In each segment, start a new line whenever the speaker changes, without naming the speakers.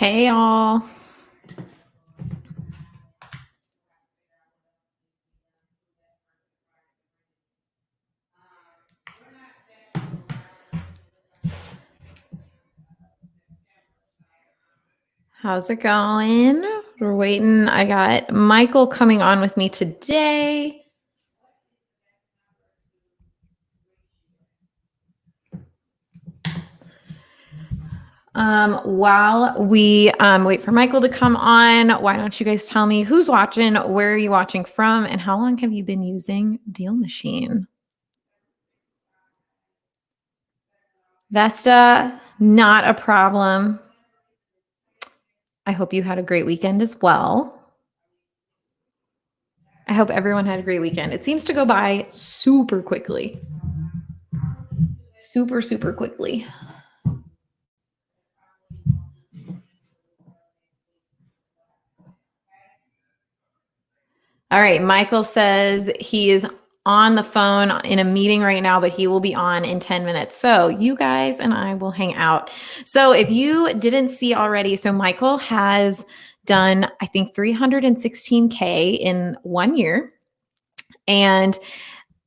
Hey, all. How's it going? We're waiting. I got Michael coming on with me today. While we wait for Michael to come on, why don't you guys tell me who's watching, where are you watching from, and how long have you been using DealMachine? Vesta, not a problem. I hope you had a great weekend as well. I hope everyone had a great weekend. It seems to go by super quickly. Super, super quickly. All right. Michael says he is on the phone in a meeting right now, but he will be on in 10 minutes. So you guys and I will hang out. So if you didn't see already, so Michael has done, I think, 316K in 1 year. And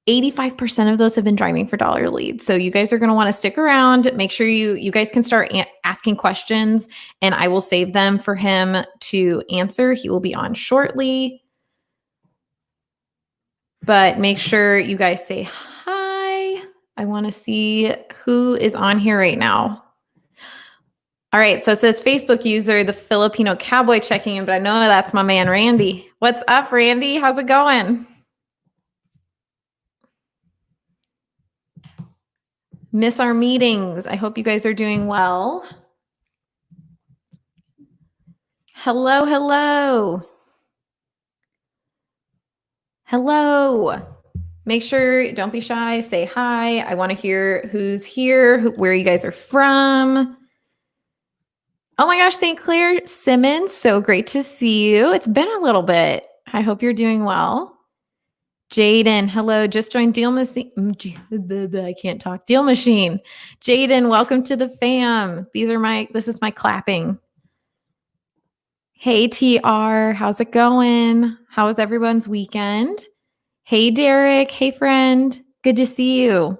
85% of those have been driving for dollar leads. So you guys are going to want to stick around. Make sure you guys can start asking questions, and I will save them for him to answer. He will be on shortly. But make sure you guys say hi. I want to see who is on here right now. All right, so it says Facebook user, the Filipino cowboy checking in, but I know that's my man, Randy. What's up, Randy? How's it going? Miss our meetings. I hope you guys are doing well. Hello, hello. Hello. Make sure, don't be shy, say hi. I want to hear who's here, where you guys are from. Oh my gosh, St. Clair Simmons, so great to see you. It's been a little bit. I hope you're doing well. Jaden, hello, just joined DealMachine. I can't talk. DealMachine. Jaden, welcome to the fam. This is my clapping. Hey, TR, how's it going? How was everyone's weekend? Hey, Derek. Hey, friend. Good to see you.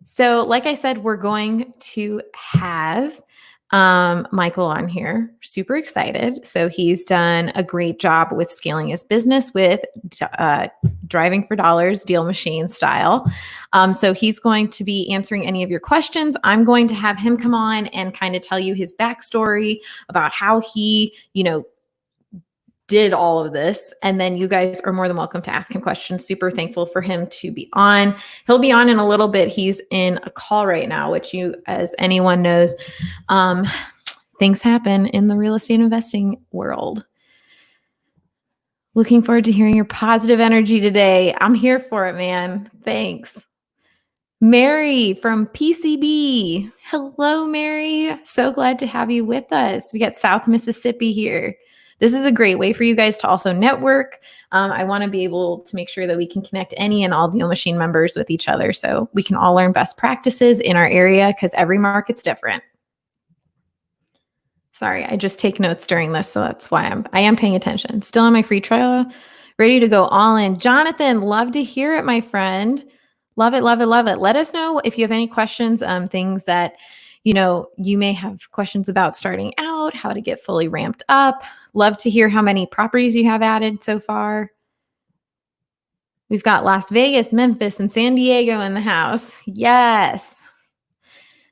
So, like I said, we're going to have Michael on here. Super excited. So he's done a great job with scaling his business with driving for dollars, DealMachine style. So he's going to be answering any of your questions. I'm going to have him come on and kind of tell you his backstory about how he, did all of this. And then you guys are more than welcome to ask him questions. Super thankful for him to be on. He'll be on in a little bit. He's in a call right now, which as anyone knows, things happen in the real estate investing world. Looking forward to hearing your positive energy today. I'm here for it, man. Thanks. Mary from PCB. Hello, Mary. So glad to have you with us. We got South Mississippi here. This is a great way for you guys to also network. I want to be able to make sure that we can connect any and all DealMachine members with each other so we can all learn best practices in our area because every market's different. Sorry, I just take notes during this, so that's why I am paying attention. Still on my free trial, ready to go all in. Jonathan, love to hear it, my friend. Love it, love it, love it. Let us know if you have any questions, things that you may have questions about starting out, how to get fully ramped up. Love to hear how many properties you have added so far. We've got Las Vegas, Memphis, and San Diego in the house. Yes.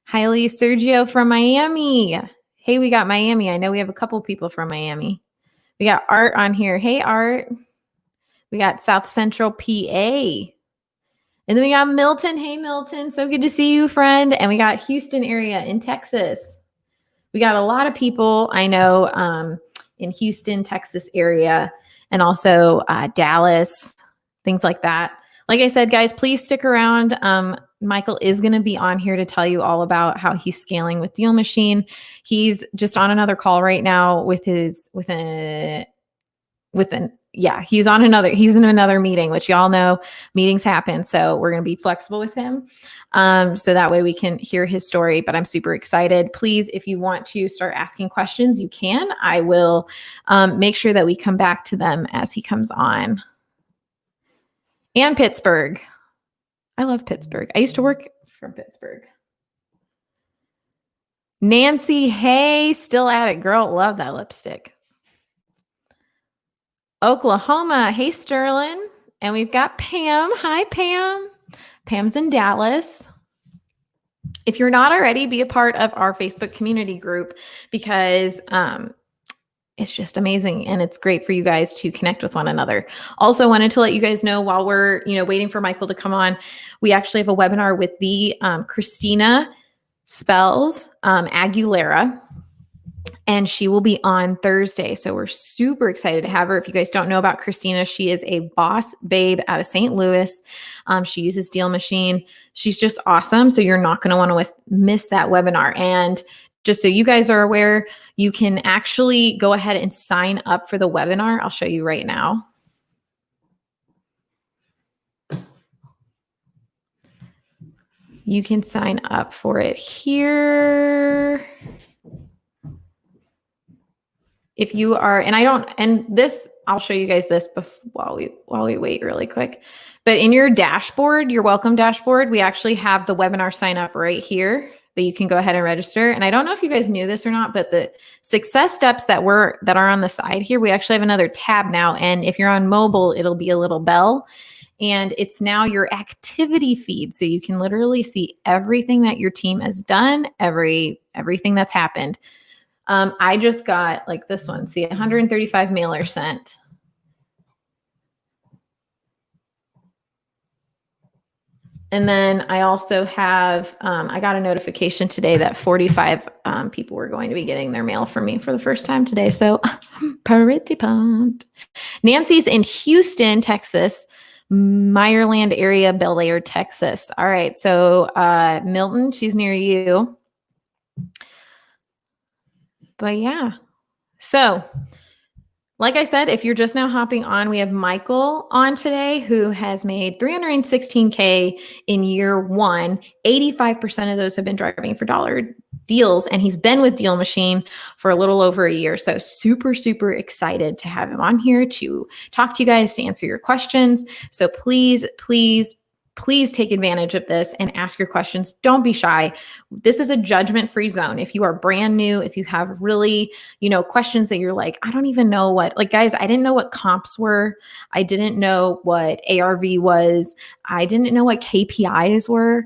Highly Sergio from Miami. Hey, we got Miami. I know we have a couple people from Miami. We got Art on here. Hey, Art. We got South Central PA. And then we got Milton. Hey, Milton. So good to see you, friend. And we got Houston area in Texas. We got a lot of people I know in Houston, Texas area, and also Dallas, things like that. Like I said, guys, please stick around. Michael is going to be on here to tell you all about how he's scaling with DealMachine. He's just on another call right now with an he's in another meeting, which y'all know meetings happen. So we're going to be flexible with him. So that way we can hear his story, but I'm super excited. Please, if you want to start asking questions, you can. I will make sure that we come back to them as he comes on. And Pittsburgh. I love Pittsburgh. I used to work from Pittsburgh. Nancy, hey, still at it, girl. Love that lipstick. Oklahoma, hey, Sterling. And we've got Pam. Hi, Pam. Pam's in Dallas. If you're not already, be a part of our Facebook community group because it's just amazing and it's great for you guys to connect with one another. Also wanted to let you guys know while we're waiting for Michael to come on, we actually have a webinar with the Christina Spells Aguilera, and she will be on Thursday. So we're super excited to have her. If you guys don't know about Christina, she is a boss babe out of St. Louis. She uses DealMachine. She's just awesome. So you're not going to want to miss that webinar. And just so you guys are aware, you can actually go ahead and sign up for the webinar. I'll show you right now. You can sign up for it here. If you are, I'll show you guys this while we wait really quick. But in your dashboard, your welcome dashboard, we actually have the webinar sign up right here that you can go ahead and register. And I don't know if you guys knew this or not, but the success steps that are on the side here, we actually have another tab now. And if you're on mobile, it'll be a little bell. And it's now your activity feed. So you can literally see everything that your team has done, everything that's happened. I just got like this one, see 135 mailers sent. And then I also have, I got a notification today that 45 people were going to be getting their mail from me for the first time today. So pretty pumped. Nancy's in Houston, Texas, Meyerland area, Bel Air, Texas. All right. So Milton, she's near you. But yeah. So like I said, if you're just now hopping on, we have Michael on today who has made $316K in year one. 85% of those have been driving for dollar deals, and he's been with DealMachine for a little over a year. So super, super excited to have him on here to talk to you guys, to answer your questions. So please, please, please take advantage of this and ask your questions. Don't be shy. This is a judgment-free zone. If you are brand new, if you have really, questions that you're like, I don't even know guys, I didn't know what comps were. I didn't know what ARV was. I didn't know what KPIs were.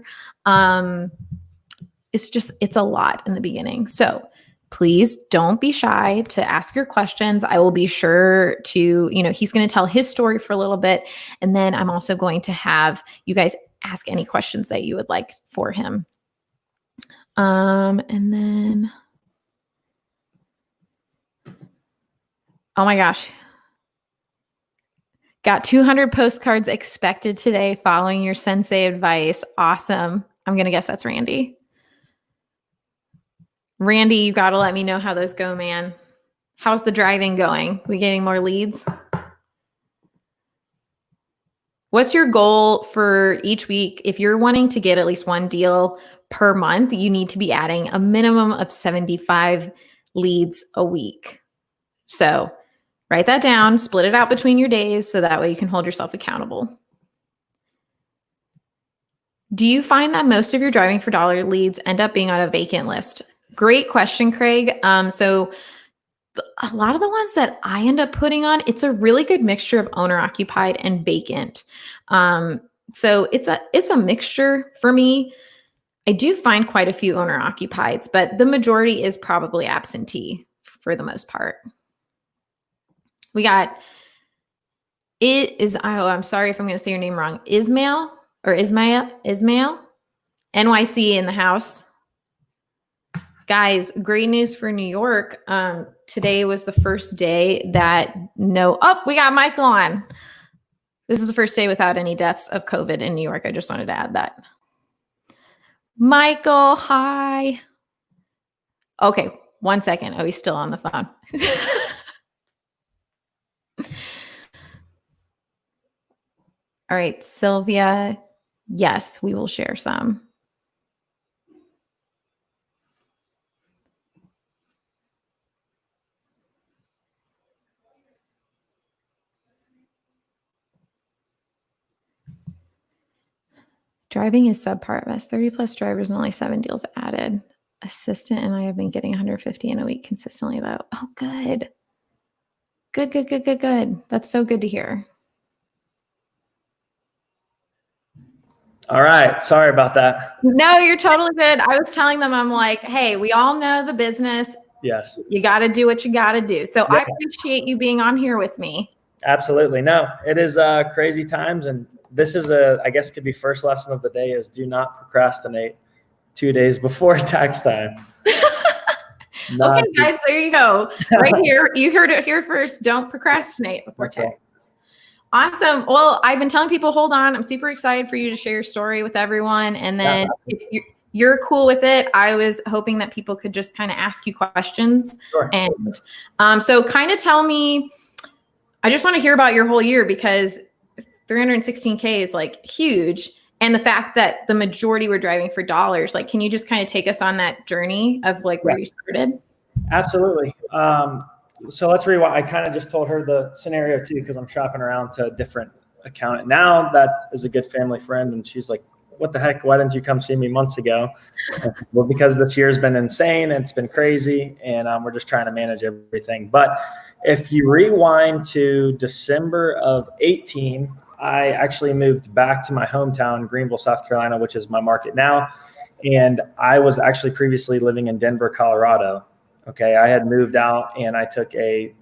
It's a lot in the beginning. So please don't be shy to ask your questions. I will be sure to, he's going to tell his story for a little bit. And then I'm also going to have you guys ask any questions that you would like for him. And then, oh my gosh. Got 200 postcards expected today following your sensei advice. Awesome. I'm going to guess that's Randy. Randy, you got to let me know how those go, man. How's the driving going? We getting more leads? What's your goal for each week? If you're wanting to get at least one deal per month, you need to be adding a minimum of 75 leads a week. So write that down, split it out between your days so that way you can hold yourself accountable. Do you find that most of your driving for dollar leads end up being on a vacant list? Great question, Craig. So a lot of the ones that I end up putting on, it's a really good mixture of owner occupied and vacant. So it's a mixture for me. I do find quite a few owner occupieds, but the majority is probably absentee for the most part. We got I'm sorry if I'm going to say your name wrong. Ismail NYC in the house. Guys, great news for New York. Today was the first day that we got Michael on. This is the first day without any deaths of COVID in New York. I just wanted to add that. Michael, hi. Okay, 1 second. Oh, he's still on the phone. All right, Sylvia. Yes, we will share some. Driving is subpar at best. 30 plus drivers and only 7 deals added. Assistant and I have been getting 150 in a week consistently though. Oh, good. Good. That's so good to hear.
All right. Sorry about that.
No, you're totally good. I was telling them, I'm like, hey, we all know the business.
Yes.
You got to do what you got to do. So yeah. I appreciate you being on here with me.
Absolutely. No, it is crazy times. And this is I guess could be first lesson of the day is do not procrastinate 2 days before tax time.
Okay, guys, there you go. Right here. You heard it here first. Don't procrastinate before tax. Awesome. Well, I've been telling people, hold on. I'm super excited for you to share your story with everyone. And then if you're cool with it, I was hoping that people could just kind of ask you questions.
Sure.
And so kind of tell me, I just want to hear about your whole year because 316K is like huge. And the fact that the majority were driving for dollars, like, can you just kind of take us on that journey of like where you started?
Absolutely. So let's rewind. I kind of just told her the scenario too, because I'm shopping around to a different accountant now that is a good family friend. And she's like, what the heck? Why didn't you come see me months ago? Well, because this year's been insane. It's been crazy. And we're just trying to manage everything. But if you rewind to December of 18, I actually moved back to my hometown, Greenville, South Carolina, which is my market now. And I was actually previously living in Denver, Colorado. Okay, I had moved out and I took a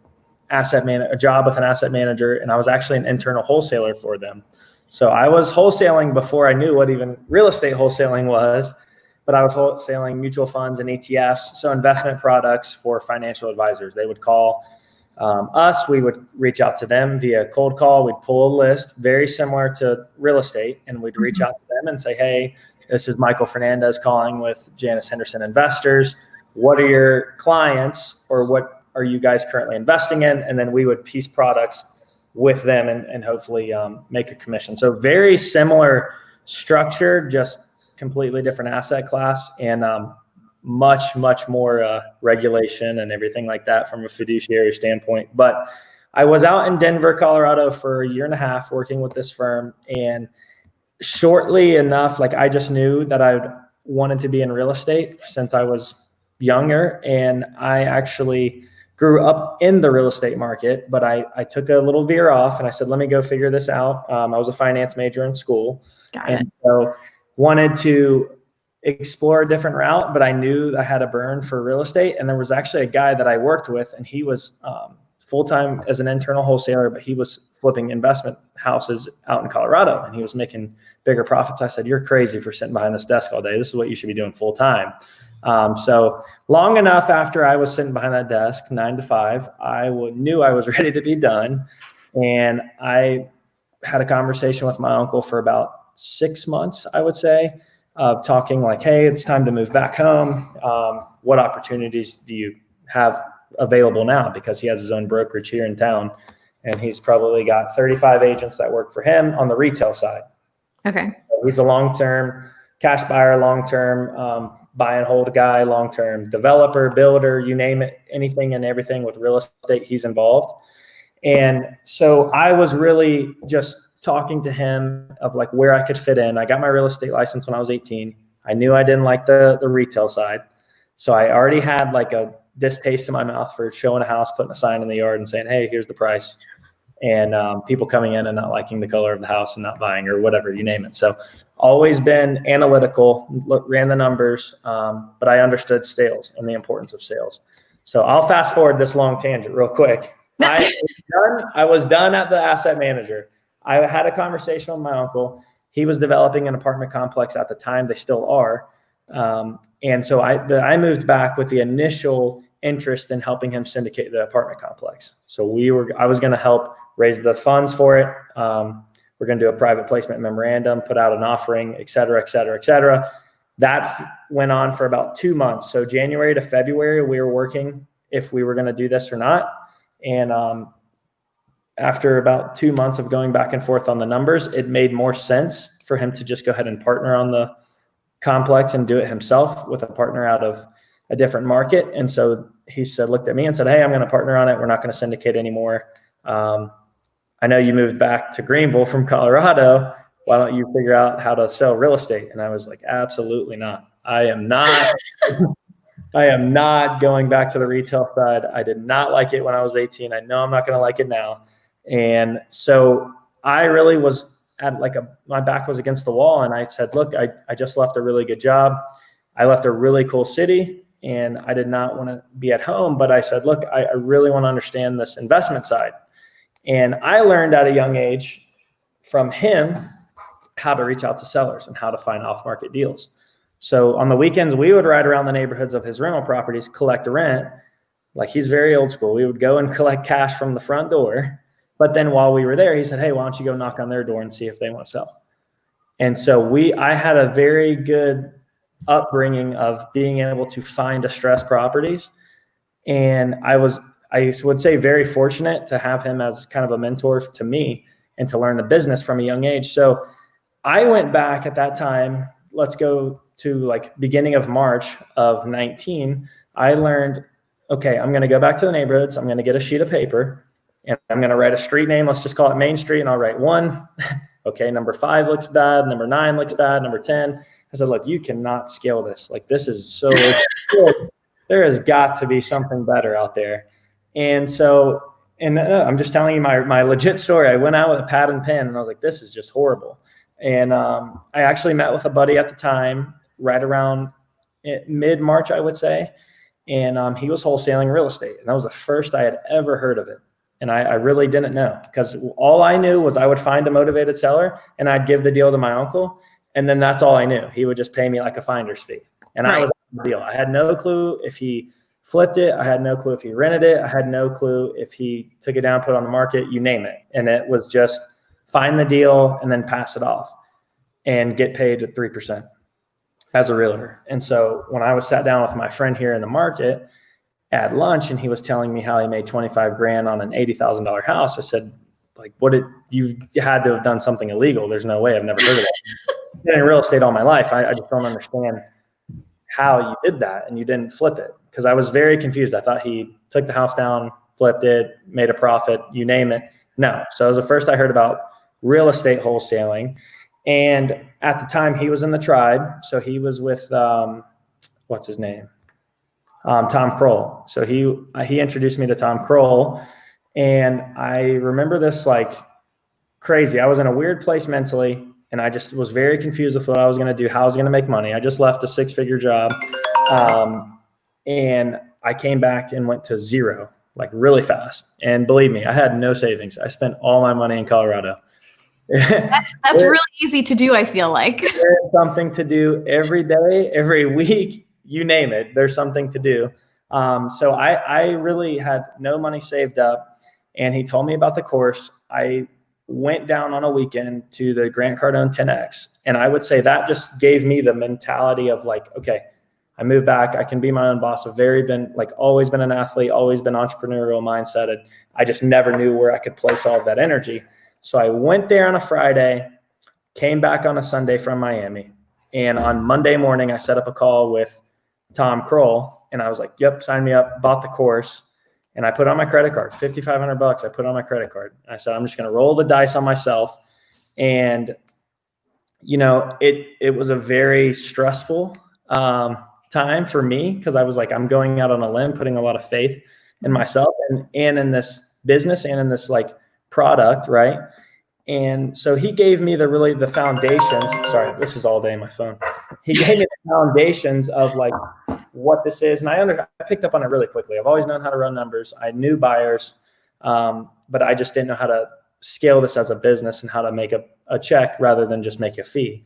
job with an asset manager, and I was actually an internal wholesaler for them. So I was wholesaling before I knew what even real estate wholesaling was, but I was wholesaling mutual funds and ETFs, so investment products for financial advisors. They would call us, we would reach out to them via cold call. We'd pull a list very similar to real estate, and we'd reach out to them and say, hey, this is Michael Fernandez calling with Janice Henderson Investors. What are your clients, or what are you guys currently investing in? And then we would piece products with them and hopefully make a commission. So very similar structure, just completely different asset class, and much more regulation and everything like that from a fiduciary standpoint. But I was out in Denver, Colorado for a year and a half working with this firm. And shortly enough, like I just knew that I wanted to be in real estate since I was younger. And I actually grew up in the real estate market, but I took a little veer off and I said, let me go figure this out. I was a finance major in school. So wanted to explore a different route, but I knew I had a burn for real estate. And there was actually a guy that I worked with, and he was full-time as an internal wholesaler, but he was flipping investment houses out in Colorado, and he was making bigger profits. I said, you're crazy for sitting behind this desk all day. This is what you should be doing full-time. So long enough after I was sitting behind that desk, 9 to 5, I knew I was ready to be done. And I had a conversation with my uncle for about 6 months, I would say, talking like, hey, it's time to move back home. What opportunities do you have available now? Because he has his own brokerage here in town, and he's probably got 35 agents that work for him on the retail side.
Okay.
So he's a long-term cash buyer, long-term buy and hold guy, long-term developer, builder, you name it, anything and everything with real estate, he's involved. And so I was really just talking to him of like where I could fit in. I got my real estate license when I was 18. I knew I didn't like the retail side. So I already had like a distaste in my mouth for showing a house, putting a sign in the yard and saying, hey, here's the price. And people coming in and not liking the color of the house and not buying or whatever, you name it. So always been analytical, ran the numbers, but I understood sales and the importance of sales. So I'll fast forward this long tangent real quick. I was done at the asset manager. I had a conversation with my uncle. He was developing an apartment complex at the time. They still are. And so I moved back with the initial interest in helping him syndicate the apartment complex. So I was going to help raise the funds for it. We're going to do a private placement memorandum, put out an offering, et cetera, et cetera, et cetera. That went on for about 2 months. So January to February, we were working if we were going to do this or not. And after about 2 months of going back and forth on the numbers, it made more sense for him to just go ahead and partner on the complex and do it himself with a partner out of a different market. And so he looked at me and said, hey, I'm going to partner on it. We're not going to syndicate anymore. I know you moved back to Greenville from Colorado. Why don't you figure out how to sell real estate? And I was like, absolutely not. I am not going back to the retail side. I did not like it when I was 18. I know I'm not going to like it now. And so I really was at my back was against the wall. And I said, look, I just left a really good job. I left a really cool city and I did not want to be at home. But I said, look, I really want to understand this investment side. And I learned at a young age from him how to reach out to sellers and how to find off-market deals. So on the weekends, we would ride around the neighborhoods of his rental properties, collect the rent. Like, he's very old school. We would go and collect cash from the front door. But then while we were there, he said, hey, why don't you go knock on their door and see if they want to sell? And so I had a very good upbringing of being able to find distressed properties. And I would say very fortunate to have him as kind of a mentor to me and to learn the business from a young age. So I went back at that time, let's go to beginning of March of 19. I learned, okay, I'm going to go back to the neighborhoods. I'm going to get a sheet of paper and I'm going to write a street name. Let's just call it Main Street. And I'll write 1. Okay. Number 5 looks bad. Number 9 looks bad. Number 10. I said, look, you cannot scale this. This is so good. There has got to be something better out there. And so, I'm just telling you my legit story. I went out with a pad and pen and I was like, this is just horrible. And I actually met with a buddy at the time, right around mid-March, I would say. And he was wholesaling real estate. And that was the first I had ever heard of it. And I really didn't know, because all I knew was I would find a motivated seller and I'd give the deal to my uncle. And then that's all I knew. He would just pay me like a finder's fee. And I was out of the deal. I had no clue if he flipped it. I had no clue if he rented it. I had no clue if he took it down, put it on the market, you name it. And it was just find the deal and then pass it off and get paid at 3% as a realtor. And so when I was sat down with my friend here in the market at lunch and he was telling me how he made 25 grand on an $80,000 house, I said, you had to have done something illegal. There's no way. I've never heard of that. Been in real estate all my life. I just don't understand how you did that and you didn't flip it, because I was very confused. I thought he took the house down, flipped it, made a profit, you name it. No. So it was the first I heard about real estate wholesaling. And at the time he was in the tribe. So he was with, what's his name? Tom Kroll. So he introduced me to Tom Kroll. And I remember this crazy. I was in a weird place mentally. And I just was very confused with what I was going to do, how I was going to make money. I just left a 6-figure job. And I came back and went to zero, really fast. And believe me, I had no savings. I spent all my money in Colorado.
That's really easy to do, I feel like.
There's something to do every day, every week, you name it. There's something to do. So I really had no money saved up. And he told me about the course. I went down on a weekend to the Grant Cardone 10X. And I would say that just gave me the mentality of okay, I moved back. I can be my own boss. I've always been an athlete, always been entrepreneurial mindseted. I just never knew where I could place all of that energy. So I went there on a Friday, came back on a Sunday from Miami. And on Monday morning, I set up a call with Tom Kroll. And I was like, yep, sign me up, bought the course. And I put on my credit card, $5,500. I put on my credit card. I said, I'm just going to roll the dice on myself. And, it was a very stressful time for me, because I was I'm going out on a limb, putting a lot of faith in myself and in this business and in this product. Right. And so he gave me the foundations. Sorry, this is all day on my phone. He gave me the foundations of what this is. And I picked up on it really quickly. I've always known how to run numbers. I knew buyers, but I just didn't know how to scale this as a business and how to make a check rather than just make a fee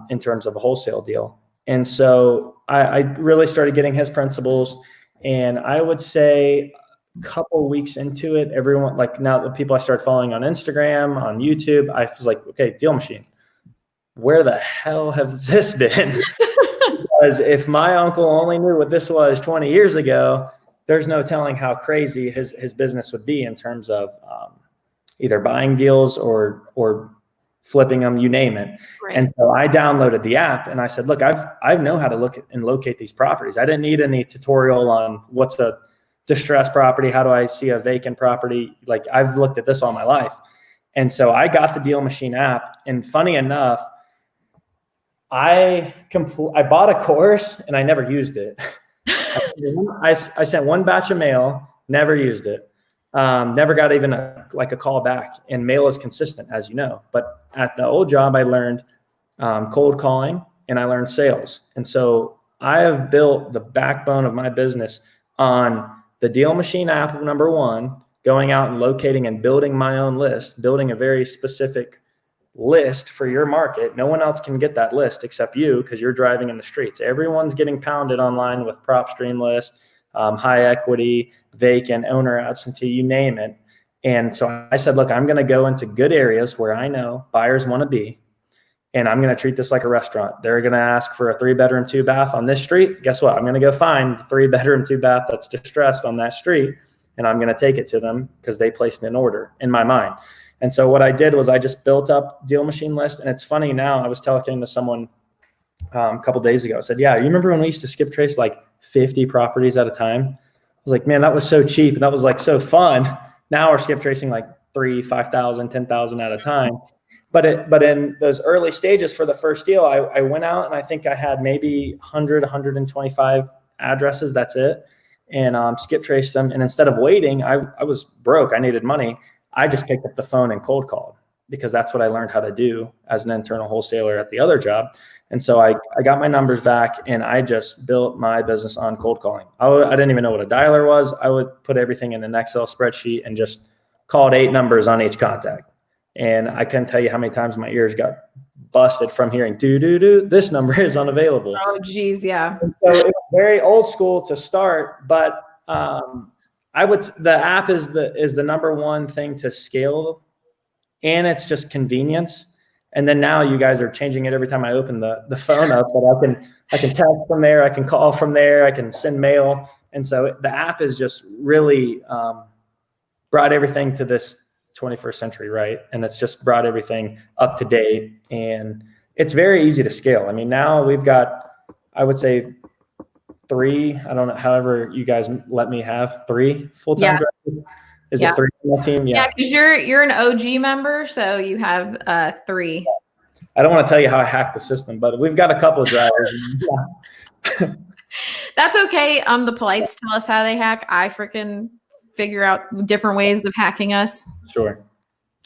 in terms of a wholesale deal. And so I really started getting his principles. And I would say a couple weeks into it, everyone, now the people I started following on Instagram, on YouTube, I was like, okay, DealMachine, where the hell has this been? Because if my uncle only knew what this was 20 years ago, there's no telling how crazy his business would be in terms of either buying deals or flipping them, you name it.
Right.
And so I downloaded the app and I said, look, I know how to look at and locate these properties. I didn't need any tutorial on what's a distressed property. How do I see a vacant property? Like, I've looked at this all my life. And so I got the DealMachine app, and funny enough, I bought a course and I never used it. I sent one batch of mail, never used it. Never got even a call back, and mail is consistent, as you know. But at the old job, I learned cold calling and I learned sales. And so I have built the backbone of my business on the DealMachine app, number one, going out and locating and building my own list, building a very specific list for your market. No one else can get that list except you, because you're driving in the streets. Everyone's getting pounded online with prop stream lists, high equity, vacant, owner absentee, you name it. And so I said, look, I'm going to go into good areas where I know buyers want to be, and I'm going to treat this like a restaurant. They're going to ask for a 3-bedroom, 2-bath on this street. Guess what? I'm going to go find the 3-bedroom, 2-bath that's distressed on that street, and I'm going to take it to them because they placed an order in my mind. And so what I did was I just built up DealMachine list. And it's funny now, I was talking to someone a couple days ago. I said, yeah, you remember when we used to skip trace like 50 properties at a time? I was like, man, that was so cheap. And that was like so fun. Now we're skip tracing like 3, 5,000, 10,000 at a time. But in those early stages for the first deal, I went out and I think I had maybe 100, 125 addresses. That's it. And skip traced them. And instead of waiting, I was broke. I needed money. I just picked up the phone and cold called, because that's what I learned how to do as an internal wholesaler at the other job. And so I got my numbers back and I just built my business on cold calling. I didn't even know what a dialer was. I would put everything in an Excel spreadsheet and just called 8 numbers on each contact. And I couldn't tell you how many times my ears got busted from hearing do, this number is unavailable.
Oh, geez, yeah.
And so it was very old school to start, but the app is the number one thing to scale, and it's just convenience. And then now you guys are changing it every time I open the phone up, but I can text from there, I can call from there, I can send mail. And so the app has just really brought everything to this 21st century, right? And it's just brought everything up to date, and it's very easy to scale. I mean, now we've got, I would say, 3, I don't know, however you guys let me have 3 full-time drivers. Is it 3 on my team?
Yeah, because you're an OG member, so you have 3.
I don't want to tell you how I hacked the system, but we've got a couple of drivers.
That's okay. The polites tell us how they hack. I freaking figure out different ways of hacking us.
Sure.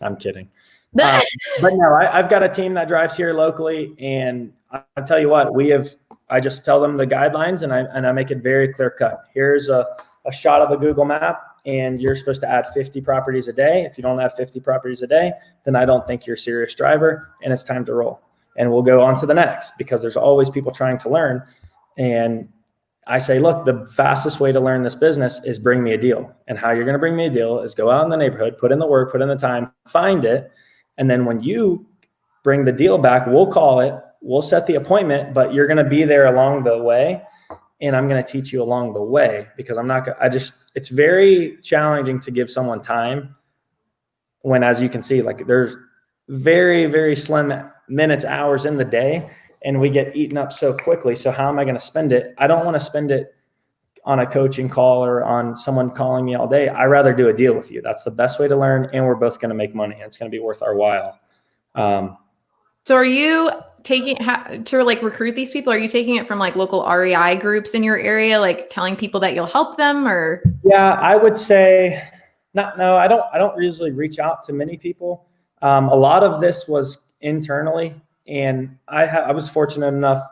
I'm kidding. But no, I've got a team that drives here locally, and I'll tell you what, I just tell them the guidelines, and I make it very clear cut. Here's a shot of a Google map, and you're supposed to add 50 properties a day. If you don't add 50 properties a day, then I don't think you're a serious driver, and it's time to roll. And we'll go on to the next, because there's always people trying to learn. And I say, look, the fastest way to learn this business is bring me a deal. And how you're going to bring me a deal is go out in the neighborhood, put in the work, put in the time, find it. And then when you bring the deal back, we'll call it, we'll set the appointment, but you're going to be there along the way. And I'm going to teach you along the way, because it's very challenging to give someone time when, as you can see, like there's very, very slim minutes, hours in the day, and we get eaten up so quickly. So how am I going to spend it? I don't want to spend it on a coaching call or on someone calling me all day. I rather do a deal with you. That's the best way to learn. And we're both going to make money. It's going to be worth our while.
So are you taking to like recruit these people? Are you taking it from like local REI groups in your area, like telling people that you'll help them, or?
Yeah, I would say no, I don't usually reach out to many people. A lot of this was internally, and I was fortunate enough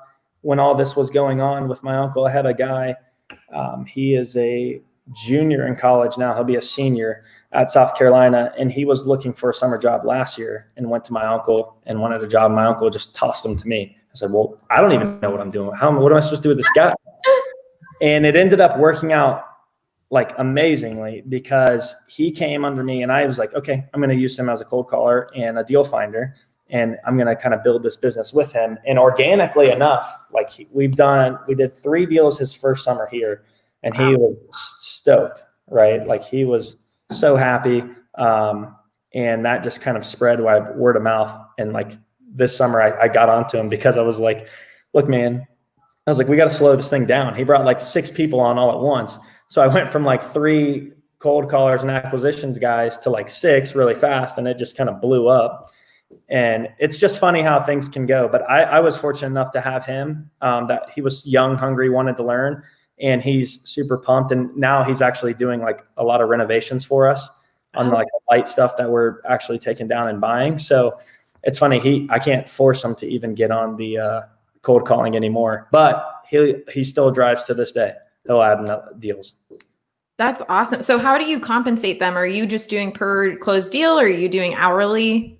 when all this was going on with my uncle. I had a guy, he is a junior in college now. He'll be a senior at South Carolina, and he was looking for a summer job last year and went to my uncle and wanted a job. My uncle just tossed him to me. I said, well, I don't even know what I'm doing. What am I supposed to do with this guy? And it ended up working out like amazingly, because he came under me, and I was like, okay, I'm going to use him as a cold caller and a deal finder, and I'm going to kind of build this business with him. And organically enough, like we did 3 deals his first summer here, and he was stoked, right? Like he was so happy. And that just kind of spread by word of mouth. And like this summer, I got onto him because I was like, look, man, I was like, we got to slow this thing down. He brought like 6 people on all at once. So I went from like 3 cold callers and acquisitions guys to like 6 really fast. And it just kind of blew up. And it's just funny how things can go. But I was fortunate enough to have him, that he was young, hungry, wanted to learn, and he's super pumped. And now he's actually doing like a lot of renovations for us on like the light stuff that we're actually taking down and buying. So it's funny. I can't force him to even get on the cold calling anymore, but he still drives to this day. He'll add deals.
That's awesome. So how do you compensate them? Are you just doing per closed deal, or are you doing hourly?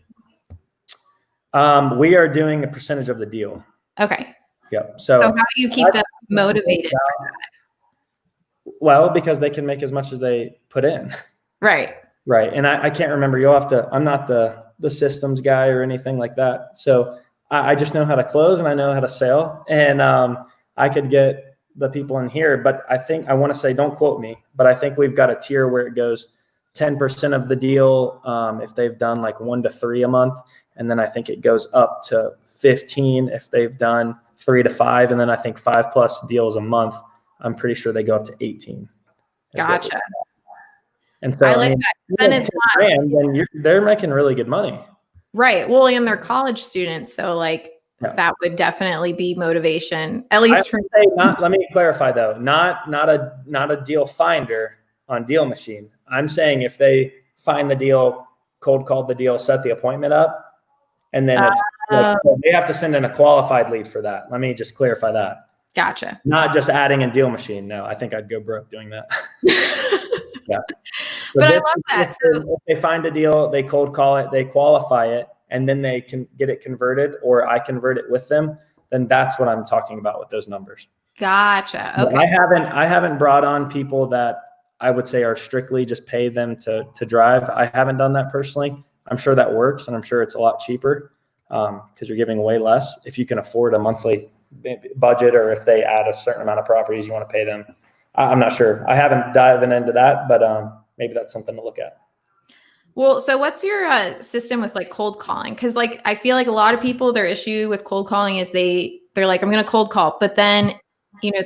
We are doing a percentage of the deal.
Okay.
Yep.
So how do you keep them motivated for that?
Well, because they can make as much as they put in.
Right.
Right. And I can't remember. I'm not the systems guy or anything like that. So I just know how to close and I know how to sell. And I could get the people in here, but I want to say, don't quote me, but I think we've got a tier where it goes 10% of the deal if they've done like 1 to 3 a month. And then I think it goes up to 15 if they've done 3 to 5. And then I think 5+ deals a month. I'm pretty sure they go up to 18.
Gotcha.
And so
I like that. Then it's
then they're making really good money.
Right. Well, and they're college students. So like that would definitely be motivation, at least for
me. Let me clarify though, not a deal finder on DealMachine. I'm saying if they find the deal, cold called the deal, set the appointment up, and then it's like, they have to send in a qualified lead for that. Let me just clarify that.
Gotcha.
Not just adding in DealMachine. No, I think I'd go broke doing that. Yeah.
But I love that.
If they find a deal, they cold call it, they qualify it, and then they can get it converted, or I convert it with them, then that's what I'm talking about with those numbers.
Gotcha. Okay.
I haven't brought on people that I would say are strictly just pay them to drive. I haven't done that personally. I'm sure that works, and I'm sure it's a lot cheaper because you're giving away less if you can afford a monthly budget, or if they add a certain amount of properties you want to pay them. I'm not sure. I haven't dived into that, but maybe that's something to look at.
Well, so what's your system with like cold calling? Because like I feel like a lot of people, their issue with cold calling is they're like, I'm going to cold call, but then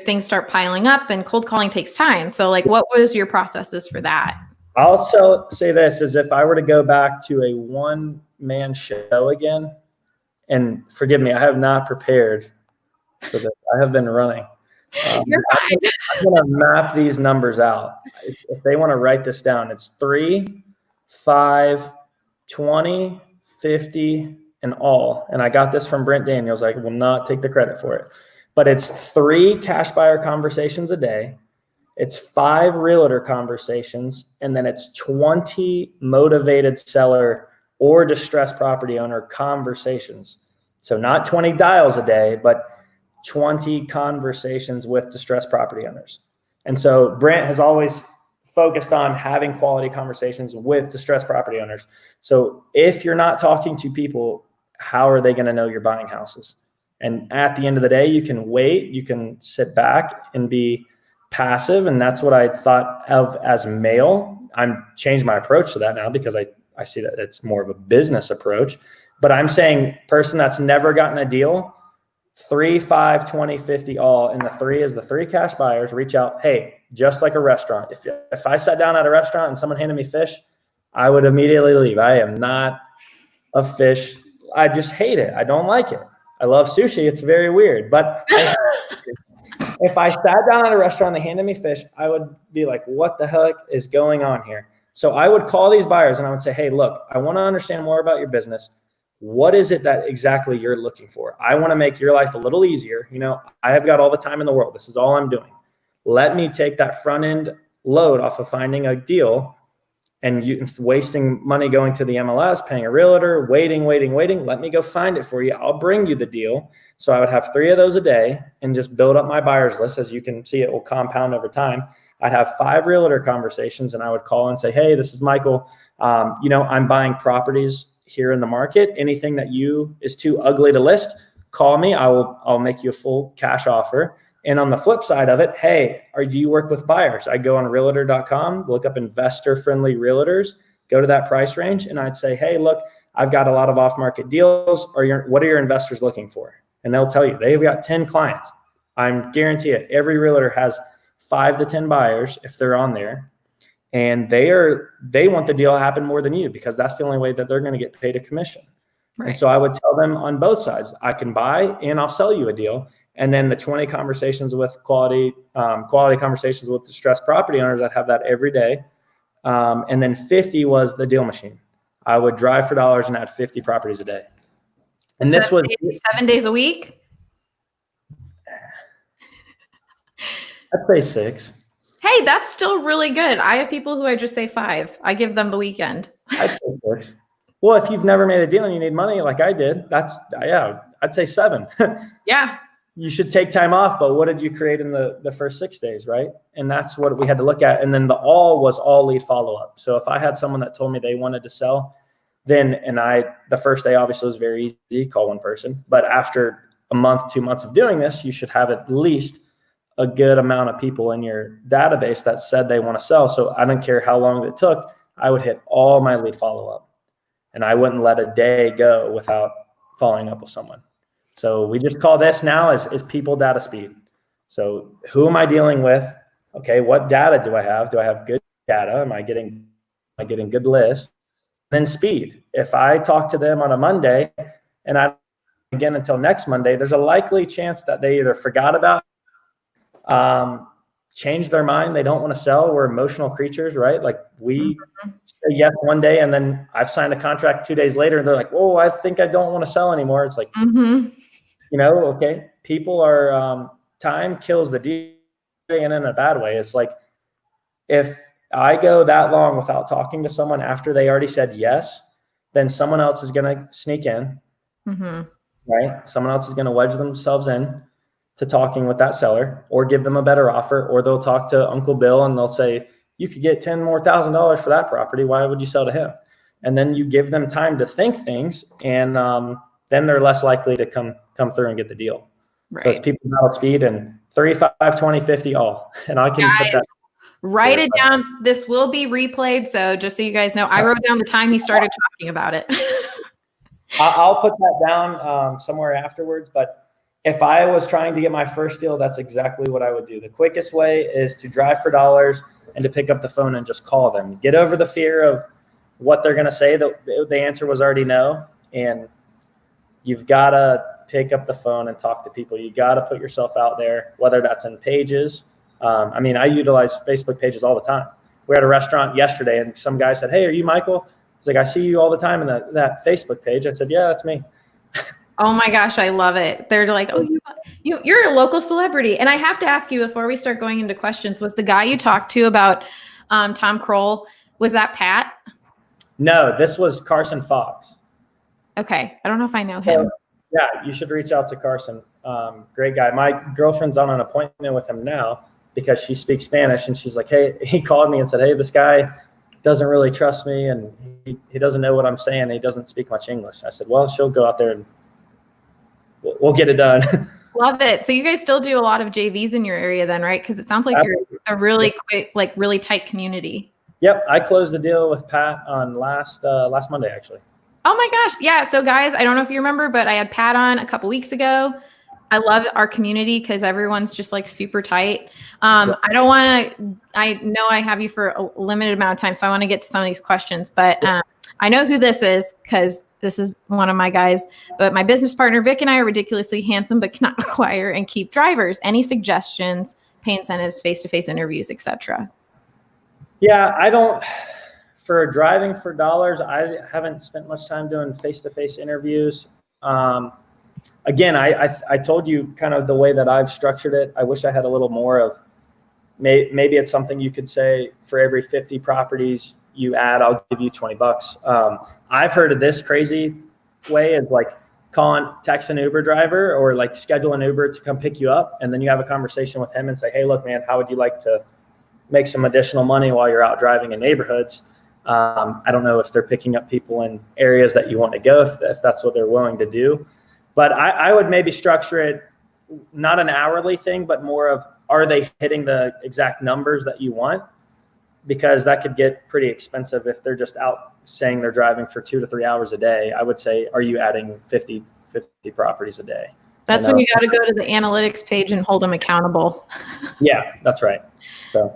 things start piling up, and cold calling takes time. So like, what was your processes for that?
I'll also say this is if I were to go back to a one-man show again, and forgive me, I have not prepared for this. I have been running.
You're fine.
I'm going to map these numbers out. If they want to write this down, it's 3, 5, 20, 50, and all. And I got this from Brent Daniels. I will not take the credit for it. But it's 3 cash buyer conversations a day. It's 5 realtor conversations. And then it's 20 motivated seller or distressed property owner conversations. So not 20 dials a day, but 20 conversations with distressed property owners. And so Brent has always focused on having quality conversations with distressed property owners. So if you're not talking to people, how are they going to know you're buying houses? And at the end of the day, you can wait, you can sit back and be passive. And that's what I thought of as male. I'm changed my approach to that now because I see that it's more of a business approach. But I'm saying person that's never gotten a deal, 3, 5, 20, 50, all. And the 3 is the 3 cash buyers. Reach out. Hey, just like a restaurant. If I sat down at a restaurant and someone handed me fish, I would immediately leave. I am not a fish. I just hate it. I don't like it. I love sushi. It's very weird. But if I sat down at a restaurant and they handed me fish, I would be like, what the heck is going on here? So I would call these buyers and I would say, hey, look, I want to understand more about your business. What is it that exactly you're looking for? I want to make your life a little easier. I have got all the time in the world. This is all I'm doing. Let me take that front end load off of finding a deal and wasting money going to the MLS, paying a realtor, waiting. Let me go find it for you. I'll bring you the deal. So I would have 3 of those a day and just build up my buyers list. As you can see, it will compound over time. I'd have 5 realtor conversations and I would call and say, hey, this is Michael. I'm buying properties here in the market. Anything that is too ugly to list, call me. I'll make you a full cash offer. And on the flip side of it, hey, do you work with buyers? I go on realtor.com, look up investor friendly realtors, go to that price range and I'd say, hey, look, I've got a lot of off-market deals. What are your investors looking for? And they'll tell you they've got 10 clients. I'm guarantee it. Every realtor has 5 to 10 buyers if they're on there. And they want the deal to happen more than you, because that's the only way that they're going to get paid a commission. Right. And so I would tell them on both sides, I can buy and I'll sell you a deal. And then the 20 conversations with quality conversations with distressed property owners, I'd have that every day. And then 50 was the deal machine. I would drive for dollars and add 50 properties a day. And this was
7 days a week.
I'd say 6.
Hey, that's still really good. I have people who I just say 5. I give them the weekend.
I'd say 6. Well, if you've never made a deal and you need money like I did, I'd say 7.
Yeah.
You should take time off, but what did you create in the first 6 days, right? And that's what we had to look at. And then the all lead follow-up. So if I had someone that told me they wanted to sell, the first day obviously was very easy, call one person. But after a month, 2 months of doing this, you should have at least a good amount of people in your database that said they want to sell. So I don't care how long it took, I would hit all my lead follow-up. And I wouldn't let a day go without following up with someone. So we just call this now is people data speed. So who am I dealing with? Okay, what data do I have? Do I have good data? Am I getting good lists? Then speed. If I talk to them on a Monday and I again until next Monday, there's a likely chance that they either forgot about, change their mind. They don't want to sell. We're emotional creatures, right? Like we say yes one day and then I've signed a contract 2 days later and they're like, oh, I think I don't want to sell anymore. It's like, okay, people are, time kills the deal, and in a bad way. It's like, if I go that long without talking to someone after they already said yes, then someone else is going to sneak in, right? Someone else is going to wedge themselves in to talking with that seller or give them a better offer, or they'll talk to Uncle Bill and they'll say, you could get $10,000 more for that property. Why would you sell to him? And then you give them time to think things, and then they're less likely to come through and get the deal. Right. So it's people about speed and 35, 20, 50 all. And I can put that.
Write it down. This will be replayed. So just so you guys know, I wrote down the time he started talking about it.
I'll put that down somewhere afterwards. But if I was trying to get my first deal, that's exactly what I would do. The quickest way is to drive for dollars and to pick up the phone and just call them. Get over the fear of what they're going to say. The answer was already no. And you've got to pick up the phone and talk to people. You got to put yourself out there, whether that's in pages. I utilize Facebook pages all the time. We were at a restaurant yesterday and some guy said, hey, are you Michael? He's like, I see you all the time in that Facebook page. I said, yeah, that's me.
Oh my gosh, I love it. They're like, oh, you're a local celebrity. And I have to ask you before we start going into questions, was the guy you talked to about Tom Kroll, was that Pat?
No, this was Carson Fox.
Okay. I don't know if I know him.
Yeah, you should reach out to Carson. Great guy. My girlfriend's on an appointment with him now because she speaks Spanish, and she's like, hey, he called me and said, hey, this guy doesn't really trust me, and he doesn't know what I'm saying. He doesn't speak much English. I said, well, she'll go out there and we'll get it done.
Love it. So you guys still do a lot of JVs in your area then, right? Because it sounds like you're a really quick, like really tight community.
Yep. I closed the deal with Pat on last Monday, actually.
Oh my gosh. Yeah. So guys, I don't know if you remember, but I had Pat on a couple weeks ago. I love our community because everyone's just like super tight. I know I have you for a limited amount of time, so I want to get to some of these questions, but I know who this is because this is one of my guys, but my business partner, Vic, and I are ridiculously handsome, but cannot acquire and keep drivers. Any suggestions, pay incentives, face-to-face interviews, etc.?
Yeah, for driving for dollars, I haven't spent much time doing face-to-face interviews. Again, I told you kind of the way that I've structured it. I wish I had a little more of, maybe it's something you could say for every 50 properties you add, I'll give you $20. I've heard of this crazy way is like text an Uber driver or like schedule an Uber to come pick you up. And then you have a conversation with him and say, hey, look, man, how would you like to make some additional money while you're out driving in neighborhoods? I don't know if they're picking up people in areas that you want to go, if that's what they're willing to do. But I would maybe structure it, not an hourly thing, but more of, are they hitting the exact numbers that you want? because that could get pretty expensive if they're just out saying they're driving for 2 to 3 hours a day. I would say, are you adding 50 properties a day?
That's when you got to go to the analytics page and hold them accountable.
Yeah, that's right. So,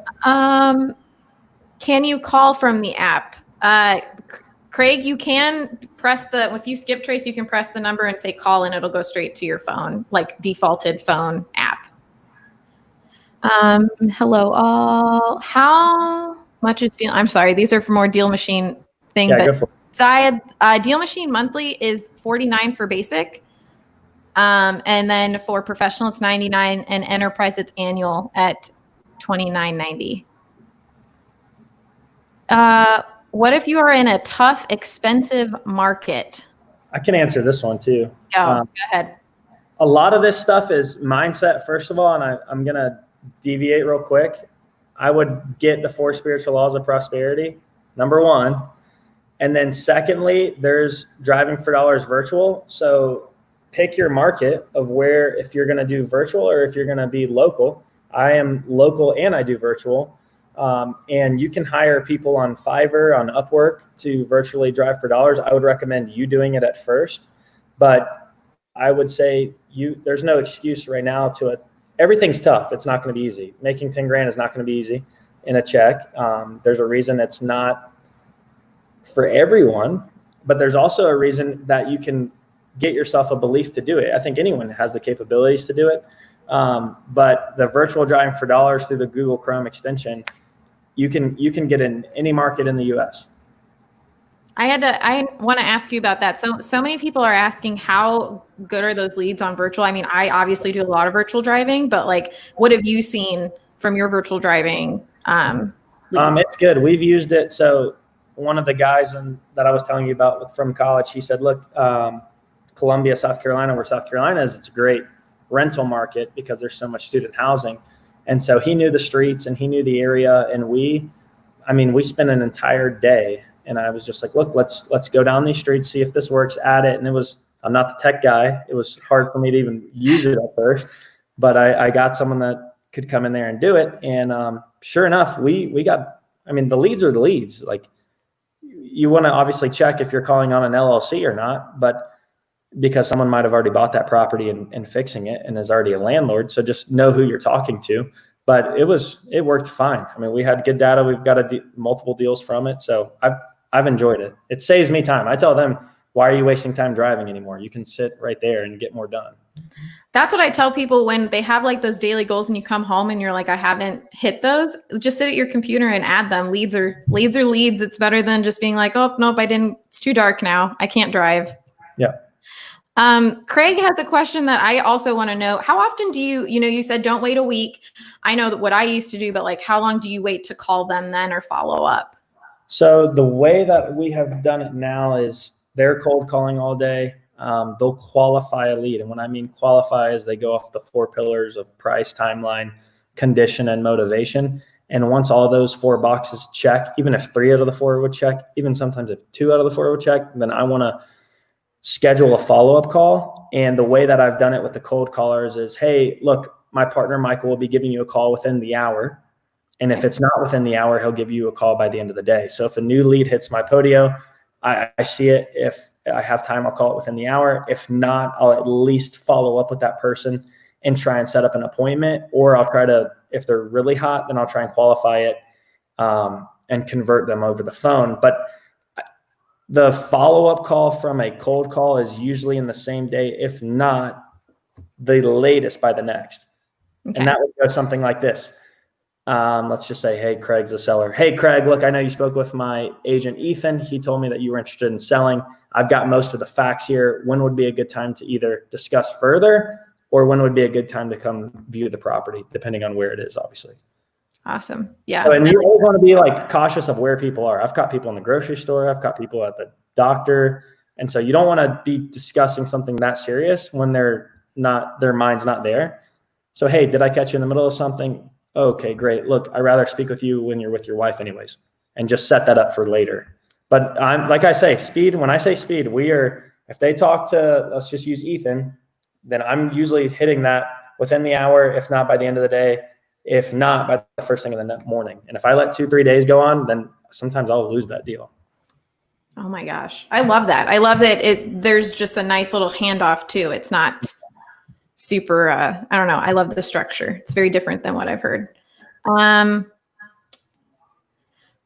can you call from the app? Craig, you can press if you skip trace, you can press the number and say call and it'll go straight to your phone, like defaulted phone app. Hello all. How much is I'm sorry, these are for more DealMachine thing,
yeah,
but
go for it.
Ziad, DealMachine monthly is $49 for basic. And then for professional, it's $99, and enterprise, it's annual at $29.90. What if you are in a tough, expensive market?
I can answer this one too.
Go ahead.
A lot of this stuff is mindset, first of all, and I'm going to deviate real quick. I would get the 4 spiritual laws of prosperity, number 1. And then secondly, there's driving for dollars virtual. So pick your market of where, if you're going to do virtual or if you're going to be local. I am local and I do virtual. And you can hire people on Fiverr, on Upwork to virtually drive for dollars. I would recommend you doing it at first, but I would say there's no excuse right now to it. Everything's tough. It's not going to be easy. Making 10 grand is not going to be easy in a check. There's a reason it's not for everyone, but there's also a reason that you can get yourself a belief to do it. I think anyone has the capabilities to do it. But the virtual driving for dollars through the Google Chrome extension, you can get in any market in the US.
I want to ask you about that. So many people are asking how good are those leads on virtual? I mean, I obviously do a lot of virtual driving, but like, what have you seen from your virtual driving?
It's good. We've used it. So one of the guys that I was telling you about from college, he said, look, Columbia, South Carolina, where South Carolina is, it's a great rental market because there's so much student housing. And so he knew the streets and he knew the area. And we spent an entire day, and I was just like, look, let's go down these streets, see if this works, add it. And I'm not the tech guy. It was hard for me to even use it at first, but I got someone that could come in there and do it. And sure enough, we got, the leads are the leads. Like, you want to obviously check if you're calling on an LLC or not, but because someone might have already bought that property and fixing it and is already a landlord. So just know who you're talking to. But it worked fine. We had good data. We've got multiple deals from it. So I've enjoyed it. It saves me time. I tell them, why are you wasting time driving anymore? You can sit right there and get more done.
That's what I tell people when they have like those daily goals and you come home and you're like, I haven't hit those. Just sit at your computer and add them. Leads are leads. It's better than just being like, oh, nope, it's too dark now. I can't drive.
Yeah.
Craig has a question that I also want to know. How often do you said don't wait a week. I know that what I used to do, but like, how long do you wait to call them then or follow up?
So the way that we have done it now is they're cold calling all day. They'll qualify a lead. And when I mean qualify is they go off the 4 pillars of price, timeline, condition, and motivation. And once all those 4 boxes check, even if 3 out of the 4 would check, even sometimes if 2 out of the 4 would check, then I want to schedule a follow-up call. And the way that I've done it with the cold callers is, hey, look, my partner, Michael, will be giving you a call within the hour. And if it's not within the hour, he'll give you a call by the end of the day. So if a new lead hits my Podio, I see it. If I have time, I'll call it within the hour. If not, I'll at least follow up with that person and try and set up an appointment. Or I'll try to, if they're really hot, then I'll try and qualify it and convert them over the phone. But the follow-up call from a cold call is usually in the same day, if not the latest by the next. Okay. And that would go something like this. Let's just say, hey, Craig's the seller. Hey, Craig, look, I know you spoke with my agent, Ethan. He told me that you were interested in selling. I've got most of the facts here. When would be a good time to either discuss further or when would be a good time to come view the property, depending on where it is, obviously.
Awesome. Yeah.
So, and you always want to be like cautious of where people are. I've got people in the grocery store. I've got people at the doctor. And so you don't want to be discussing something that serious when their mind's not there. So, hey, did I catch you in the middle of something? Okay, great. Look, I'd rather speak with you when you're with your wife anyways, and just set that up for later. But like I say, speed, when I say speed, if they talk to, let's just use Ethan, then I'm usually hitting that within the hour, if not by the end of the day. If not, by the first thing in the morning. And if I let 2-3 days go on, then sometimes I'll lose that deal.
Oh my gosh. I love that. I love that there's just a nice little handoff too. It's not super, I don't know. I love the structure. It's very different than what I've heard.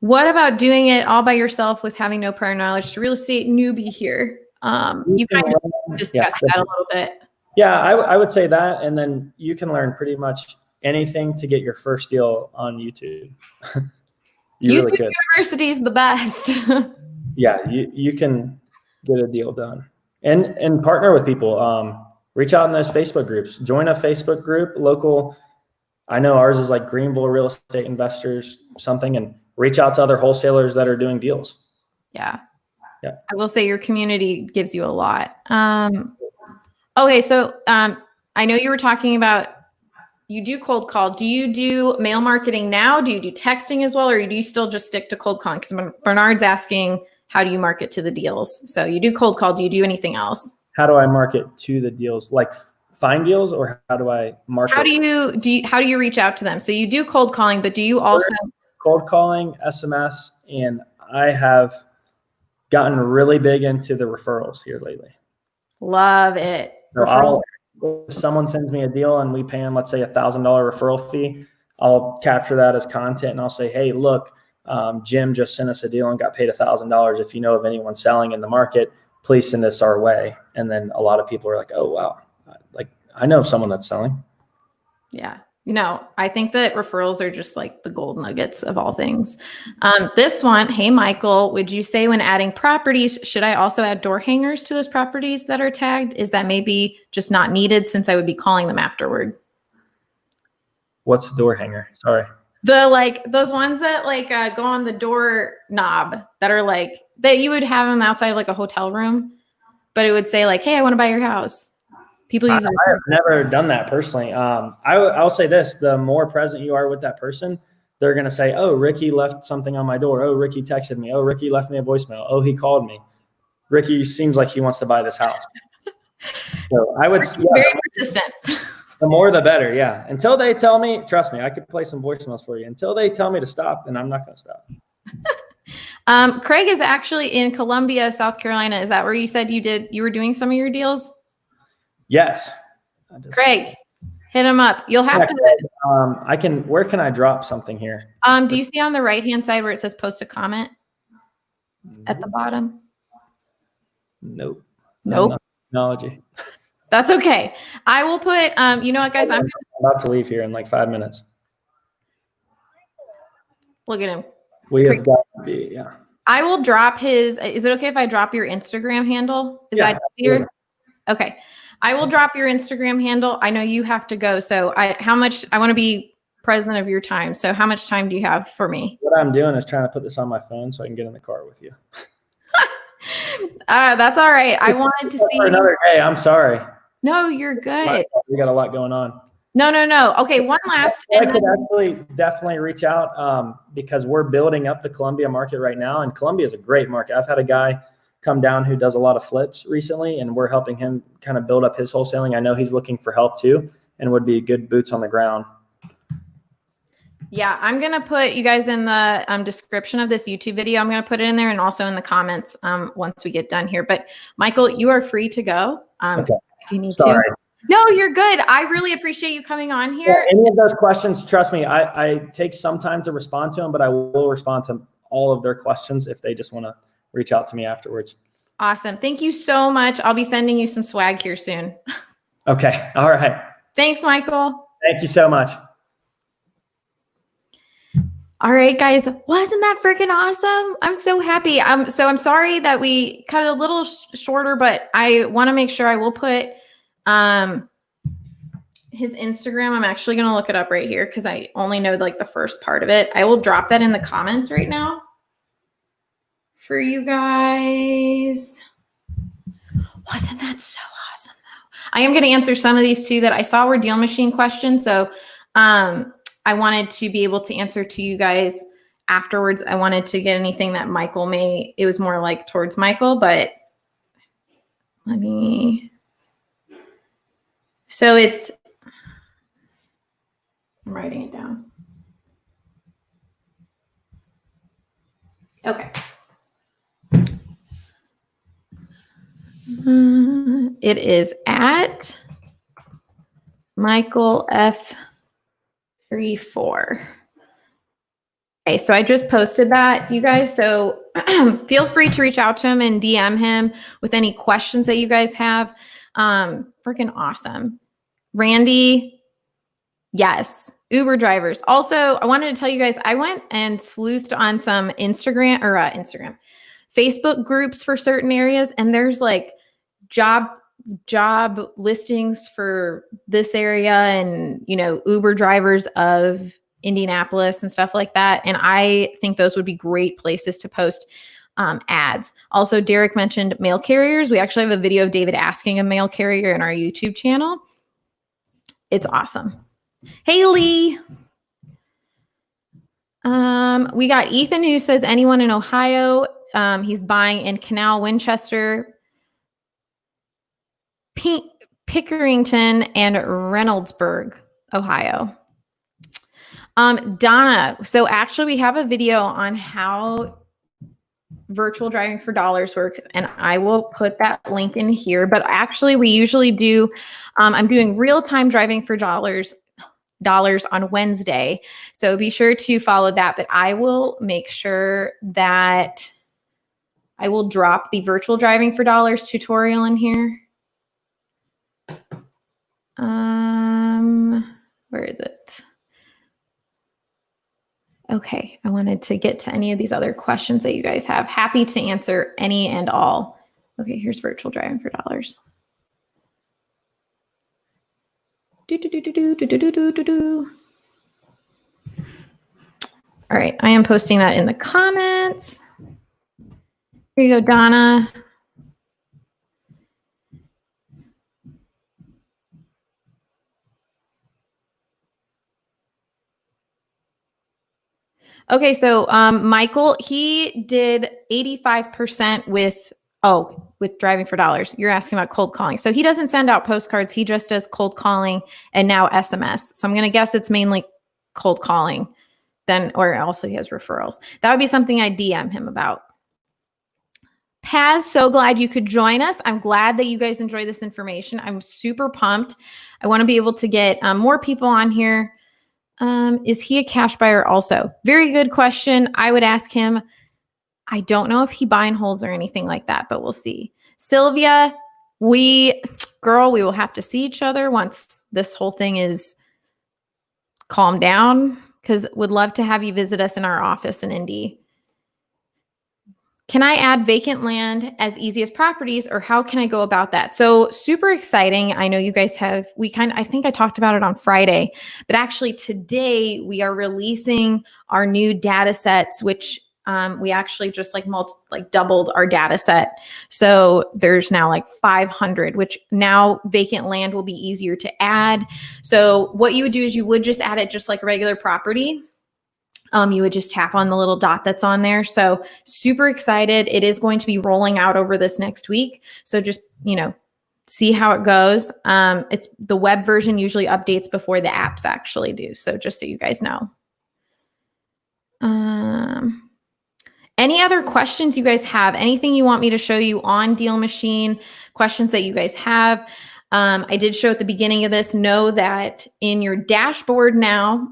What about doing it all by yourself with having no prior knowledge to real estate? Newbie here. You kind of discussed that a little bit.
Yeah, I would say that. And then you can learn pretty much anything to get your first deal on YouTube.
YouTube really University is the best.
Yeah, you can get a deal done and partner with people. Reach out in those Facebook groups. Join a Facebook group, local. I know ours is like Greenville Real Estate Investors something, and reach out to other wholesalers that are doing deals.
Yeah.
Yeah.
I will say your community gives you a lot. Okay. So I know you were talking about, you do cold call. Do you do mail marketing now? Do you do texting as well? Or do you still just stick to cold calling? Because Bernard's asking, how do you market to the deals? So you do cold call. Do you do anything else?
How do I market to the deals? Like find deals, or how do I market?
How do you reach out to them? So you do cold calling, but do you also
cold calling, SMS, and I have gotten really big into the referrals here lately.
Love it.
So if someone sends me a deal and we pay them, let's say $1,000 referral fee, I'll capture that as content and I'll say, hey, look, Jim just sent us a deal and got paid $1,000. If you know of anyone selling in the market, please send this our way. And then a lot of people are like, oh, wow. Like I know someone that's selling.
Yeah. I think that referrals are just like the gold nuggets of all things. This one, hey, Michael, would you say when adding properties, should I also add door hangers to those properties that are tagged? Is that maybe just not needed since I would be calling them afterward?
What's the door hanger? Sorry.
Those ones that go on the door knob that are that you would have on the outside of like a hotel room, but it would say like, hey, I want to buy your house. People use it.
I have never done that personally. I'll say this, the more present you are with that person, they're going to say, oh, Ricky left something on my door. Oh, Ricky texted me. Oh, Ricky left me a voicemail. Oh, he called me. Ricky seems like he wants to buy this house. So I would
very persistent.
The more, the better. Yeah. Until they tell me, trust me, I could play some voicemails for you. Until they tell me to stop, then I'm not going to stop.
Craig is actually in Columbia, South Carolina. Is that where you said you were doing some of your deals?
Yes.
Craig, hit him up. You'll have to.
Where can I drop something here?
Do you see on the right-hand side where it says post a comment at the bottom?
Nope. Technology.
That's okay. I will put, you know what, guys? I'm
about to leave here in like 5 minutes.
Look at him.
We have got to be, yeah.
I will drop is it okay if I drop your Instagram handle? Is that easier? Okay. I will drop your Instagram handle. I know you have to go. So I want to be present of your time. So how much time do you have for me?
What I'm doing is trying to put this on my phone so I can get in the car with you.
That's all right. I wanted to see
another day. I'm sorry.
No, you're good.
We got a lot going on.
No. Okay, one last.
I could definitely reach out because we're building up the Columbia market right now, and Columbia is a great market. I've had a guy come down who does a lot of flips recently, and we're helping him kind of build up his wholesaling. I know he's looking for help too, and would be good boots on the ground.
Yeah, I'm gonna put you guys in the description of this YouTube video. I'm gonna put it in there and also in the comments once we get done here. But Michael, you are free to go
okay.
If you need to. No, you're good. I really appreciate you coming on here.
Yeah, any of those questions, trust me, I take some time to respond to them, but I will respond to all of their questions if they just want to reach out to me afterwards.
Awesome. Thank you so much. I'll be sending you some swag here soon.
Okay. All right.
Thanks, Michael.
Thank you so much.
All right, guys. Wasn't that freaking awesome? I'm so happy. So I'm sorry that we cut it a little shorter, but I want to make sure I will put his Instagram. I'm actually going to look it up right here because I only know like the first part of it. I will drop that in the comments right now for you guys. Wasn't that so awesome though? I am going to answer some of these too that I saw were DealMachine questions. So I wanted to be able to answer to you guys afterwards. I wanted to get anything that Michael it was more like towards Michael, but so it's, I'm writing it down. Okay. It is at Michael F34. Okay, so I just posted that, you guys. So feel free to reach out to him and DM him with any questions that you guys have. Freaking awesome. Randy, yes. Uber drivers. Also, I wanted to tell you guys, I went and sleuthed on some Facebook groups for certain areas, and there's like job listings for this area and, you know, Uber drivers of Indianapolis and stuff like that. And I think those would be great places to post ads. Also, Derek mentioned mail carriers. We actually have a video of David asking a mail carrier in our YouTube channel. It's awesome. Hey, Lee. We got Ethan who says anyone in Ohio. He's buying in Canal, Winchester, Pickerington, and Reynoldsburg, Ohio. Donna, so actually we have a video on how virtual driving for dollars works, and I will put that link in here. But actually we usually do, I'm doing real-time driving for dollars on Wednesday. So be sure to follow that, but I will make sure that I will drop the virtual driving for dollars tutorial in here. Where is it? Okay, I wanted to get to any of these other questions that you guys have. Happy to answer any and all. Okay, here's virtual driving for dollars. All right, I am posting that in the comments. Here you go, Donna. Okay, so Michael, he did 85% with driving for dollars. You're asking about cold calling. So he doesn't send out postcards. He just does cold calling and now SMS. So I'm going to guess it's mainly cold calling then, or also he has referrals. That would be something I DM him about. Paz, so glad you could join us. I'm glad that you guys enjoy this information. I'm super pumped. I want to be able to get more people on here. Is he a cash buyer also? Very good question. I would ask him. I don't know if he buy and holds or anything like that, but we'll see. Sylvia, we will have to see each other once this whole thing is calmed down, because would love to have you visit us in our office in Indy. Can I add vacant land as easy as properties, or how can I go about that? So super exciting. I know you guys have, I think I talked about it on Friday, but actually today we are releasing our new data sets, which we actually just doubled our data set. So there's now like 500, which now vacant land will be easier to add. So what you would do is you would just add it just like a regular property. You would just tap on the little dot that's on there. So super excited. It is going to be rolling out over this next week. So just, see how it goes. It's the web version usually updates before the apps actually do. So just so you guys know. Any other questions you guys have? Anything you want me to show you on DealMachine? Questions that you guys have? I did show at the beginning of this, know that in your dashboard now,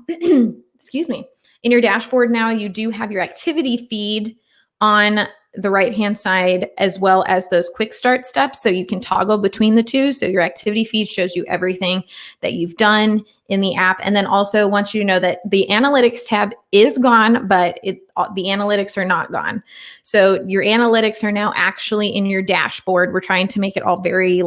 excuse me, in your dashboard now, you do have your activity feed on the right-hand side, as well as those quick start steps. So you can toggle between the two. So your activity feed shows you everything that you've done in the app. And then also want you to know that the analytics tab is gone, but the analytics are not gone. So your analytics are now actually in your dashboard. We're trying to make it all very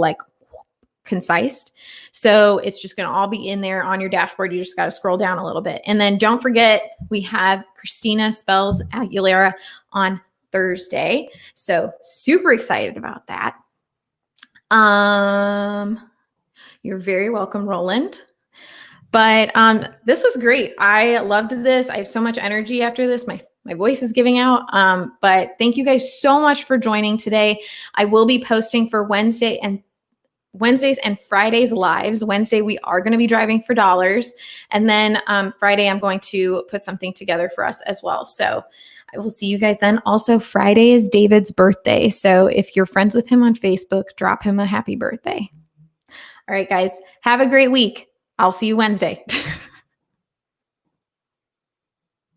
concise. So it's just going to all be in there on your dashboard. You just got to scroll down a little bit. And then don't forget, we have Christina Spells Aguilera on Thursday. So super excited about that. You're very welcome, Roland. But this was great. I loved this. I have so much energy after this. My voice is giving out. But thank you guys so much for joining today. I will be posting for Wednesday and Wednesdays and Fridays lives. Wednesday, we are going to be driving for dollars. And then Friday, I'm going to put something together for us as well. So I will see you guys then. Also, Friday is David's birthday. So if you're friends with him on Facebook, drop him a happy birthday. All right, guys, have a great week. I'll see you Wednesday.